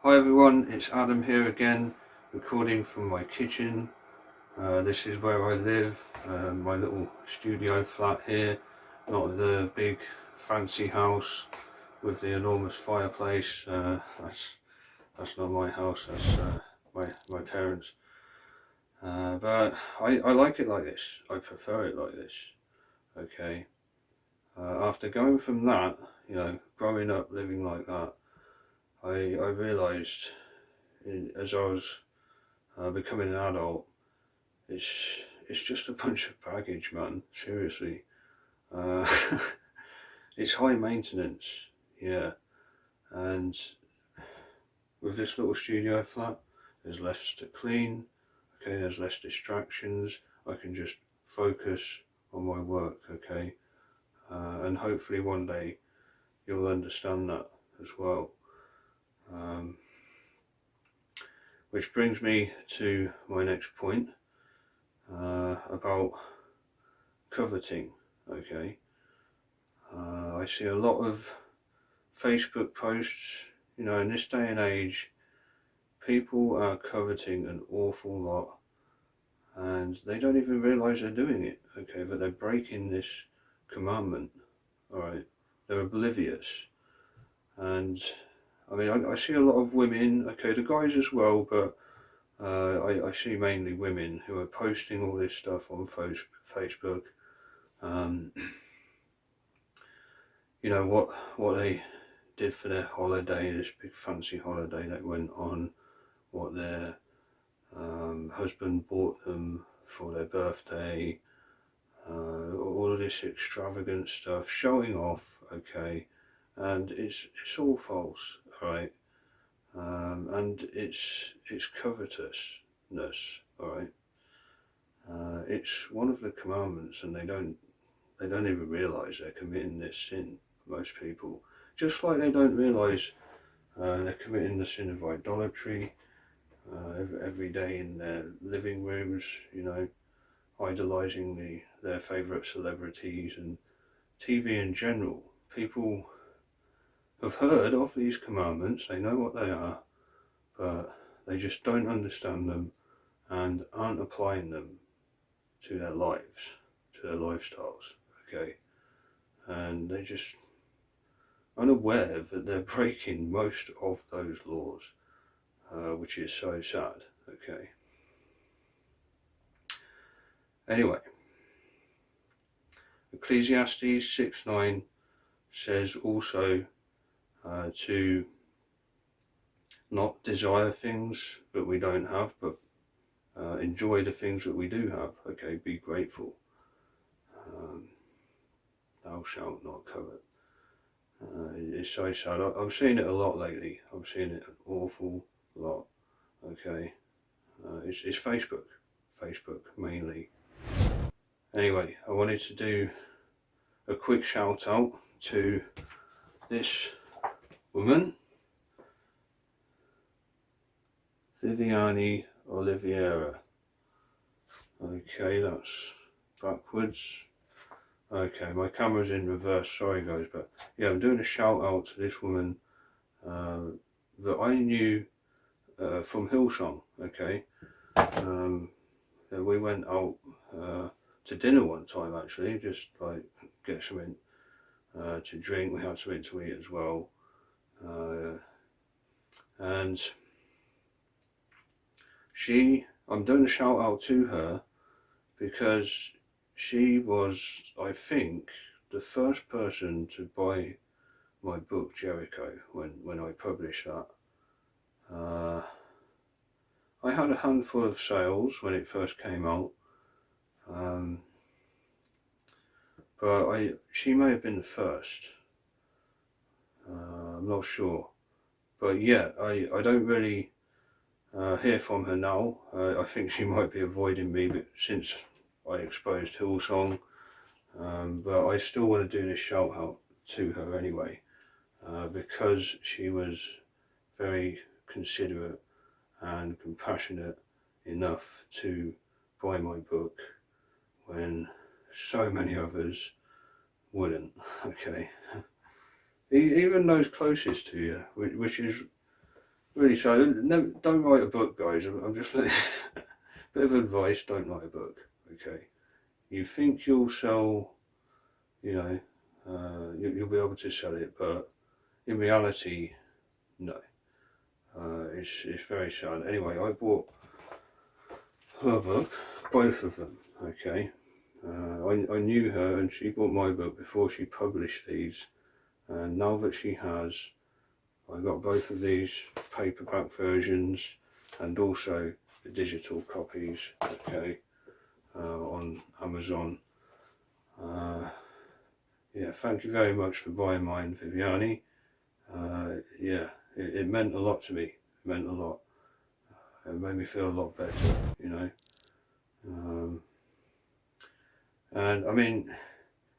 Hi everyone, it's Adam here again, recording from my kitchen. This is where I live, my little studio flat here, not the big fancy house with the enormous fireplace. That's not my house, that's my parents. But I like it like this, I prefer it like this, okay. After going from that, growing up living like that, I realised as I was becoming an adult, it's just a bunch of baggage, man. Seriously, uh, it's high maintenance, yeah. And with this little studio flat, there's less to clean. Okay, there's less distractions. I can just focus on my work. Okay, and hopefully one day you'll understand that as well. Which brings me to my next point about coveting. Okay, I see a lot of Facebook posts, in this day and age, people are coveting an awful lot and they don't even realize they're doing it, okay, but they're breaking this commandment, alright, they're oblivious. And I mean, I see a lot of women, okay, the guys as well, but I see mainly women who are posting all this stuff on Facebook. What they did for their holiday, this big fancy holiday they went on, what their husband bought them for their birthday, all of this extravagant stuff, showing off, okay, and it's all false, alright, and it's covetousness, alright. It's one of the commandments, and they don't even realise they're committing this sin. Most people, just like they don't realise they're committing the sin of idolatry every day in their living rooms, idolising their favourite celebrities and TV in general. People have heard of these commandments, they know what they are, but they just don't understand them and aren't applying them to their lives, to their lifestyles, okay? And they're just unaware that they're breaking most of those laws, which is so sad, okay? Anyway, Ecclesiastes 6:9 says also to not desire things that we don't have, but enjoy the things that we do have, okay? Be grateful. Thou shalt not covet. It's so sad. I'm seeing it a lot lately. I'm seeing it an awful lot, okay? It's Facebook mainly. Anyway, I wanted to do a quick shout out to this woman, Viviani Oliveira. Okay, that's backwards. Okay, my camera's in reverse, sorry guys, but yeah, I'm doing a shout out to this woman that I knew from Hillsong, okay. We went out to dinner one time actually, just like get something to drink. We had something to eat as well, and I'm doing a shout out to her because she was, I think, the first person to buy my book Jericho when I published that. I had a handful of sales when it first came out, but she may have been the first. I'm not sure, but yeah, I don't really hear from her now. I think she might be avoiding me, but since I exposed Hillsong, but I still want to do this shout out to her anyway, because she was very considerate and compassionate enough to buy my book when so many others wouldn't, okay. Even those closest to you, which is Really, so no, don't write a book, guys. I'm just bit of advice: don't write a book. Okay, you think you'll sell, you know, you'll be able to sell it, but in reality, no. It's very sad. Anyway, I bought her book, both of them. Okay, I knew her, and she bought my book before she published these, and now that she has, I got both of these paperback versions and also the digital copies, okay, on Amazon. Yeah, thank you very much for buying mine, Viviani. Yeah, it meant a lot to me. It meant a lot. It made me feel a lot better, you know. And I mean,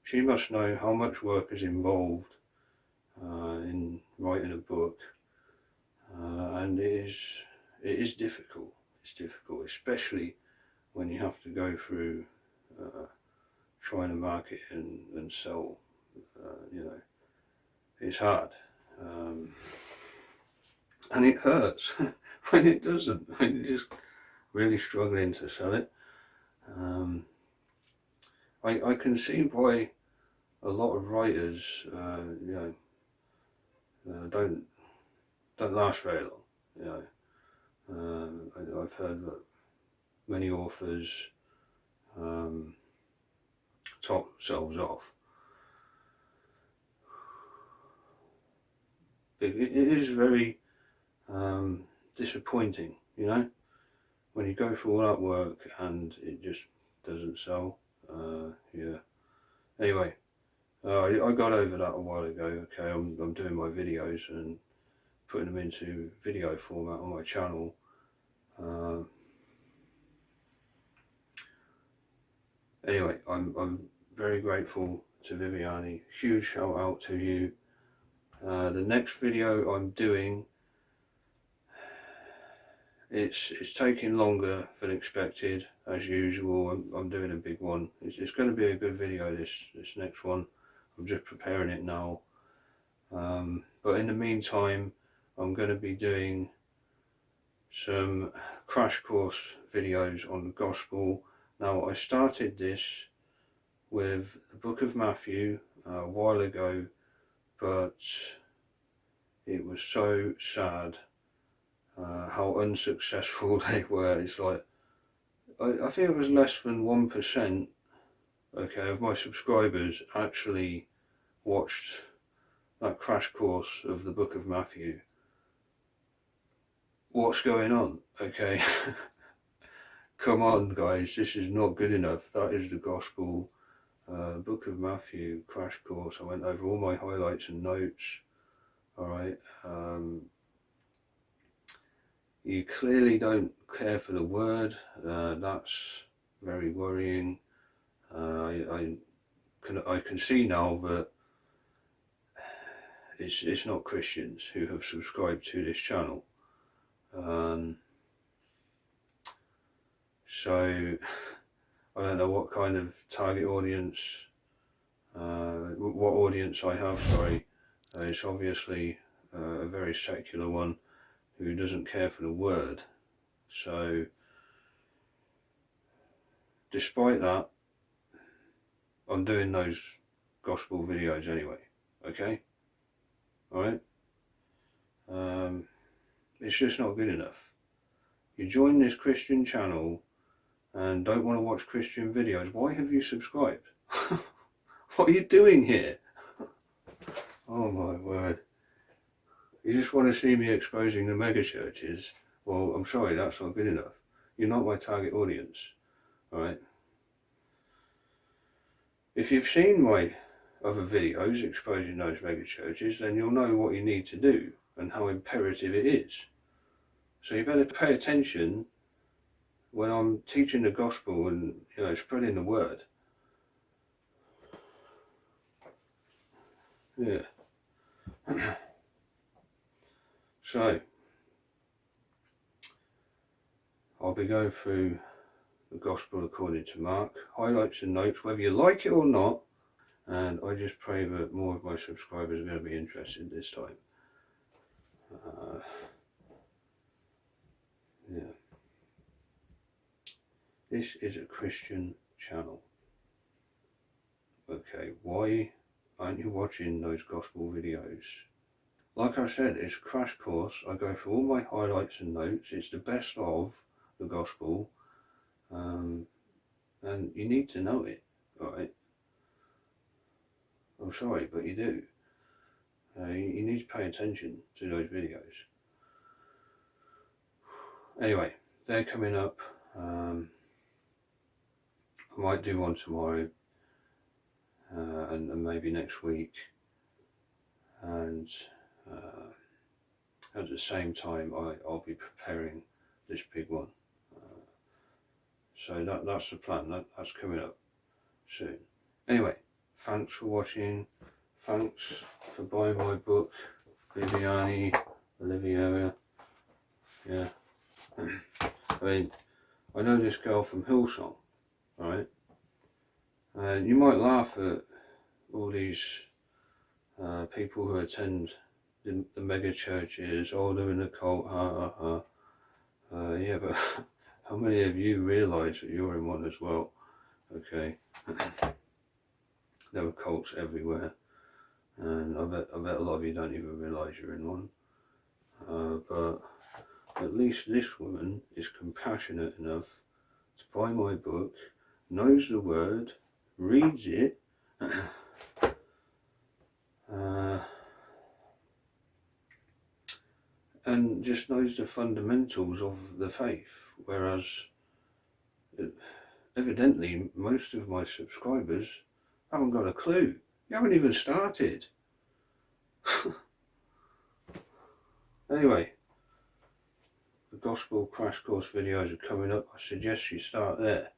she must know how much work is involved in writing a book. And it is difficult. It's difficult, especially when you have to go through trying to market and sell. You know, it's hard, and it hurts when it doesn't. When you're just really struggling to sell it. I can see why a lot of writers, you know, don't last very long. You know, I've heard that many authors top themselves off. It is very disappointing, you know, when you go through all that work and it just doesn't sell. Yeah. Anyway, I got over that a while ago. Okay, I'm doing my videos and putting them into video format on my channel. Anyway, I'm very grateful to Viviani. Huge shout out to you. The next video I'm doing, it's taking longer than expected as usual. I'm doing a big one. It's going to be a good video, this next one. I'm just preparing it now. But in the meantime, I'm going to be doing some crash course videos on the gospel. Now, I started this with the book of Matthew a while ago, but it was so sad how unsuccessful they were. It's like, I think it was less than 1%, okay, of my subscribers actually watched that crash course of the book of Matthew. What's going on? Okay. Come on, guys, this is not good enough. That is the gospel. Book of Matthew crash course. I went over all my highlights and notes. Alright. You clearly don't care for the word. That's very worrying. I can see now that it's not Christians who have subscribed to this channel. So I don't know what kind of target audience, what audience I have, sorry. It's obviously a very secular one who doesn't care for the word. So despite that, I'm doing those gospel videos anyway, okay? Alright? It's just not good enough. You join this Christian channel and don't want to watch Christian videos. Why have you subscribed? What are you doing here? Oh my word. You just want to see me exposing the mega churches? Well, I'm sorry, that's not good enough. You're not my target audience. Alright? If you've seen my other videos exposing those mega churches, then you'll know what you need to do and how imperative it is. So you better pay attention when I'm teaching the gospel and, you know, spreading the word. Yeah. So I'll be going through the gospel according to Mark, highlights and notes, whether you like it or not, and I just pray that more of my subscribers are going to be interested this time. This is a Christian channel. Okay, why aren't you watching those gospel videos? Like I said, it's a crash course. I go through all my highlights and notes. It's the best of the gospel. And you need to know it, right? I'm sorry, but you do. You need to pay attention to those videos. Anyway, they're coming up. I might do one tomorrow and maybe next week. And at the same time, I'll be preparing this big one. So that's the plan. That's coming up soon. Anyway, thanks for watching. Thanks for buying my book, Viviani Oliveira. Yeah. I mean, I know this girl from Hillsong, right? And you might laugh at all these people who attend the mega churches, oh, they're in a cult, yeah, but how many of you realise that you're in one as well? Okay. There are cults everywhere, and I bet a lot of you don't even realise you're in one. But at least this woman is compassionate enough to buy my book, knows the word, reads it, and just knows the fundamentals of the faith, whereas evidently most of my subscribers haven't got a clue. You haven't even started. Anyway, the gospel crash course videos are coming up. I suggest you start there.